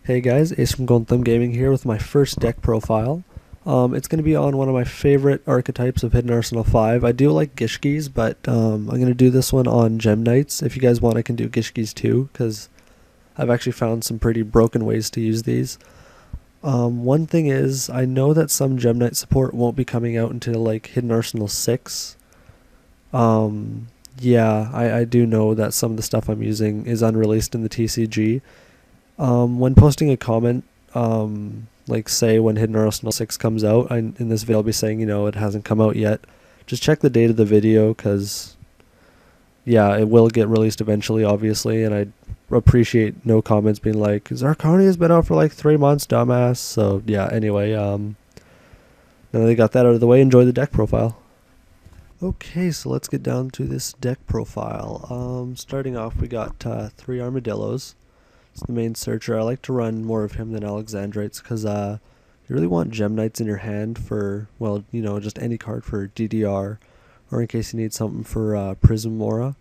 Hey guys, Ace from Golden Gaming here with my first deck profile. It's going to be on one of my favorite archetypes of Hidden Arsenal 5. I do like Gishkis, but I'm going to do this one on Gem Knights. If you guys want, I can do Gishkis too, because I've actually found some pretty broken ways to use these. One thing is, I know that some Gem Knight support won't be coming out until like Hidden Arsenal 6. Yeah, I do know that some of the stuff I'm using is unreleased in the TCG. When posting a comment, like say when Hidden Arsenal 6 comes out, in this video I'll be saying, it hasn't come out yet. Just check the date of the video, because, yeah, it will get released eventually, obviously, and I appreciate no comments being like, Zarkoni has been out for like 3 months, dumbass. So, yeah, anyway, now they got that out of the way, enjoy the deck profile. Okay, so let's get down to this deck profile. Starting off, we got 3 armadillos. It's the main searcher. I like to run more of him than Alexandrites because you really want Gem Knights in your hand for, well, just any card for DDR, or in case you need something for Prism Aura.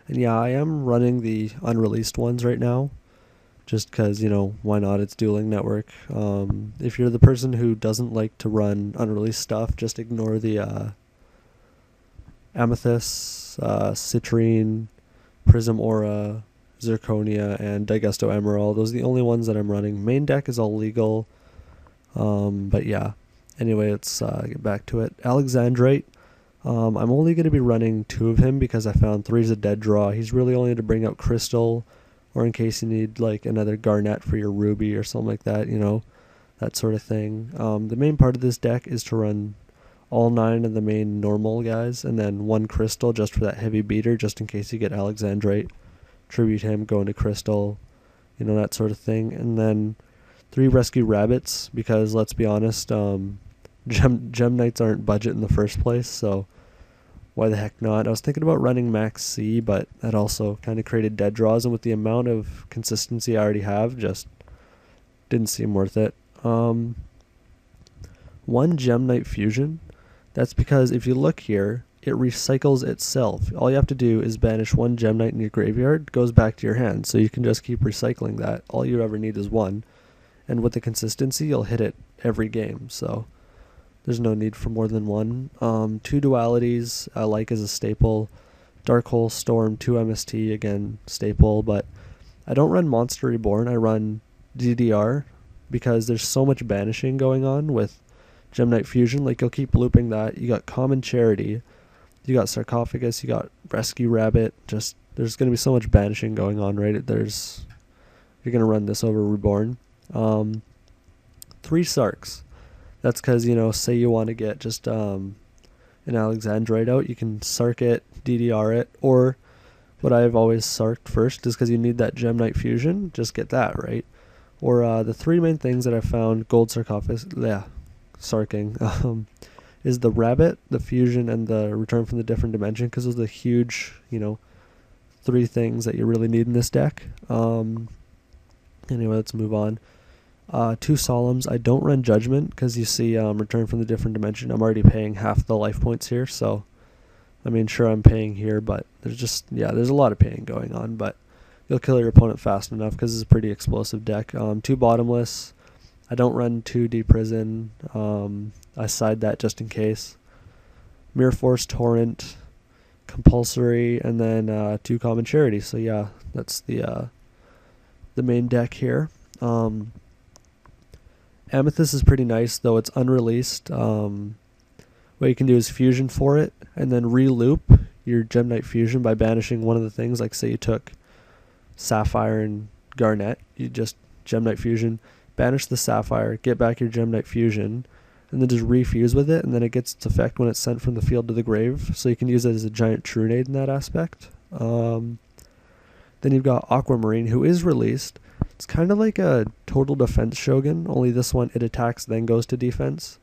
And yeah, I am running the unreleased ones right now, just because, why not? It's Dueling Network. If you're the person who doesn't like to run unreleased stuff, just ignore the Amethyst, Citrine, Prism Aura, Zirconia, and Digesto Emerald. Those are the only ones that I'm running. Main deck is all legal. But yeah. Anyway, let's get back to it. Alexandrite. I'm only going to be running 2 of him because I found 3 is a dead draw. He's really only to bring out Crystal, or in case you need like another Garnet for your Ruby or something like that, that sort of thing. The main part of this deck is to run all 9 of the main normal guys, and then 1 Crystal just for that heavy beater, just in case you get Alexandrite. Tribute him, go into Crystal, that sort of thing. And then 3 Rescue Rabbits, because let's be honest, Gem Knights aren't budget in the first place, so why the heck not? I was thinking about running Maxx, but that also kind of created dead draws, and with the amount of consistency I already have, just didn't seem worth it. 1 Gem Knight Fusion. That's because if you look here, it recycles itself. All you have to do is banish 1 Gem Knight in your graveyard, it goes back to your hand, so you can just keep recycling that. All you ever need is 1, and with the consistency, you'll hit it every game, so there's no need for more than 1. 2 dualities I like as a staple. Dark Hole Storm, 2 MST, again, staple, but I don't run Monster Reborn, I run DDR, because there's so much banishing going on with Gem Knight Fusion. Like, you'll keep looping that. You got Common Charity, you got Sarcophagus, you got Rescue Rabbit. Just, there's going to be so much banishing going on, right? You're going to run this over Reborn. 3 Sarks. That's because, say you want to get just an Alexandrite out, you can Sark it, DDR it, or what I've always Sarked first is because you need that Gem Knight Fusion, just get that, right? Or the 3 main things that I found, Gold Sarcophagus, Sarking, is the Rabbit, the Fusion, and the Return from the Different Dimension, because those are the huge, 3 things that you really need in this deck. Anyway, let's move on. 2 Solemns. I don't run Judgment, because you see Return from the Different Dimension. I'm already paying half the life points here, so, I mean, sure, I'm paying here, but there's a lot of paying going on, but you'll kill your opponent fast enough, because it's a pretty explosive deck. 2 Bottomless. I don't run 2 Deprison. I side that just in case. Mirror Force, Torrent, Compulsory, and then 2 Common Charity. So yeah, that's the main deck here. Amethyst is pretty nice, though it's unreleased. What you can do is Fusion for it, and then re-loop your Gem Knight Fusion by banishing one of the things. Like, say you took Sapphire and Garnet, you just Gem Knight Fusion, banish the Sapphire, get back your Gem Knight Fusion, and then just refuse with it, and then it gets its effect when it's sent from the field to the grave, so you can use it as a giant Trunade in that aspect. Then you've got Aquamarine, who is released. It's kind of like a total defense Shogun, only this one, it attacks then goes to defense.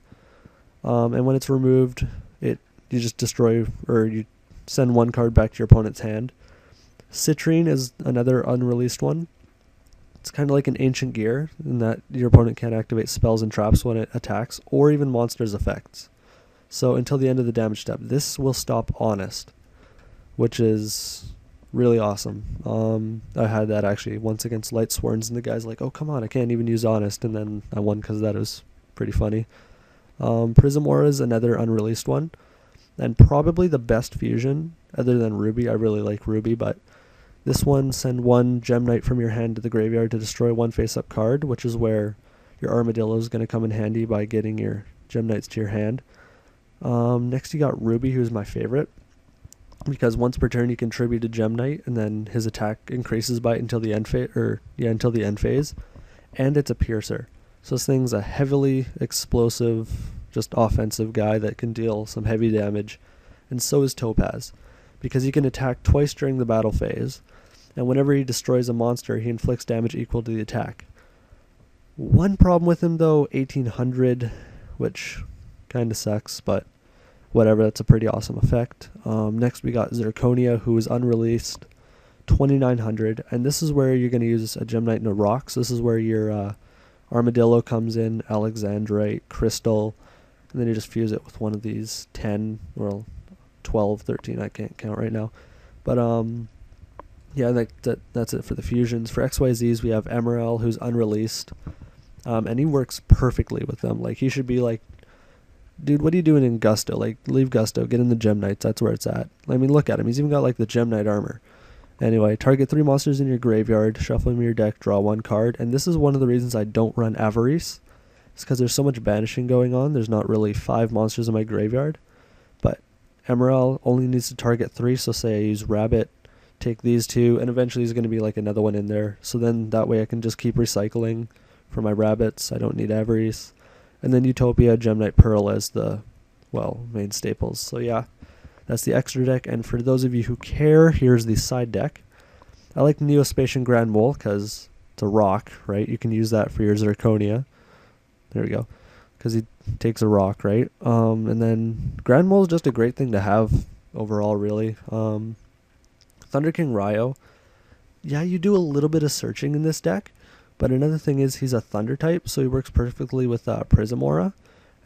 And when it's removed, you just destroy, or you send 1 card back to your opponent's hand. Citrine is another unreleased one. It's kind of like an Ancient Gear, in that your opponent can't activate spells and traps when it attacks, or even monsters' effects. So until the end of the damage step, this will stop Honest, which is Really awesome. I had that actually once against Light Sworns, and the guy's like, "Oh come on, I can't even use Honest," and then I won because that was pretty funny. Prism Aura is another unreleased one, and probably the best fusion other than Ruby. I really like Ruby, but this one, send one Gem Knight from your hand to the graveyard to destroy one face-up card, which is where your Armadillo is going to come in handy by getting your Gem Knights to your hand. Next you got Ruby, who's my favorite, because once per turn you contribute a Gem Knight, and then his attack increases by it until the end phase, and it's a piercer. So this thing's a heavily explosive, just offensive guy that can deal some heavy damage, and so is Topaz, because he can attack twice during the battle phase, and whenever he destroys a monster, he inflicts damage equal to the attack. One problem with him though, 1800, which kind of sucks, but whatever, that's a pretty awesome effect. Next we got Zirconia, who is unreleased, 2900, and this is where you're going to use a Gem Knight and a rock. So this is where your Armadillo comes in, Alexandrite, Crystal, and then you just fuse it with one of these 10, or 12, 13, I can't count right now. But yeah, that's it for the fusions. For XYZs, we have Emerald, who's unreleased, and he works perfectly with them. Like, he should be like, dude, what are you doing in Gusto? Like, leave Gusto, get in the Gem Knights, that's where it's at. I mean, look at him, he's even got like the Gem Knight armor. Anyway, target 3 monsters in your graveyard, shuffle them in your deck, draw 1 card, and this is one of the reasons I don't run Avarice. It's because there's so much banishing going on, there's not really 5 monsters in my graveyard. But Emerald only needs to target 3, so say I use Rabbit, take these 2, and eventually there's going to be like another one in there. So then that way I can just keep recycling for my Rabbits, I don't need Avarice. And then Utopia, Gem Knight, Pearl as the, well, main staples. So yeah, that's the extra deck, and for those of you who care, here's the side deck. I like Neospatian Grand Mole because it's a rock, right? You can use that for your Zirconia. There we go. Because he takes a rock, right? And then Grand Mole is just a great thing to have overall, really. Thunder King Ryo. Yeah, you do a little bit of searching in this deck, but another thing is he's a Thunder type, so he works perfectly with Prism Aura.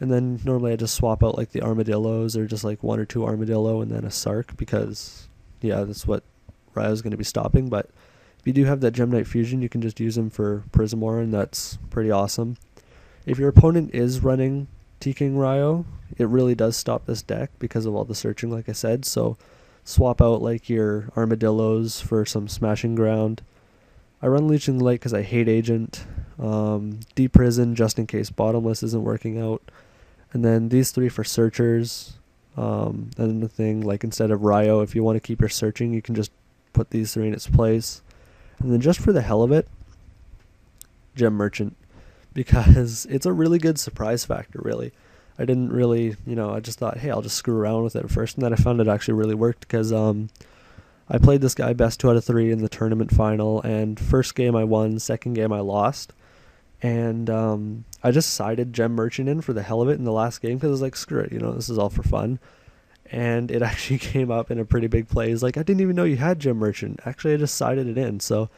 And then normally I just swap out like the Armadillos, or just like 1 or 2 Armadillo and then a Sark, because yeah, that's what Ryo's going to be stopping. But if you do have that Gem Knight fusion, you can just use him for Prism Aura, and that's pretty awesome. If your opponent is running T-King Ryo, it really does stop this deck because of all the searching, like I said. So swap out like your Armadillos for some Smashing Ground. I run Leeching Light because I hate Agent. Deprison just in case Bottomless isn't working out. And then these 3 for Searchers. And the thing, like instead of Ryo, if you want to keep your searching, you can just put these 3 in its place. And then just for the hell of it, Gem Merchant. Because it's a really good surprise factor, really. I didn't really, I just thought, hey, I'll just screw around with it at first. And then I found it actually really worked because I played this guy best 2 out of 3 in the tournament final. And first game I won, second game I lost. And I just sided Gem Merchant in for the hell of it in the last game because I was like, screw it, this is all for fun. And it actually came up in a pretty big play. It's like, I didn't even know you had Gem Merchant. Actually, I just sided it in. So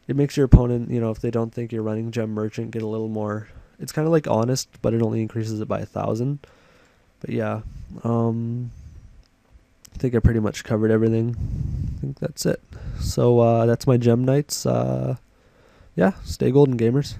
it makes your opponent, if they don't think you're running Gem Merchant, get a little more. It's kind of like Honest, but it only increases it by 1,000. But yeah, I think I pretty much covered everything. I think that's it. So that's my Gem Knights. Yeah, stay golden, gamers.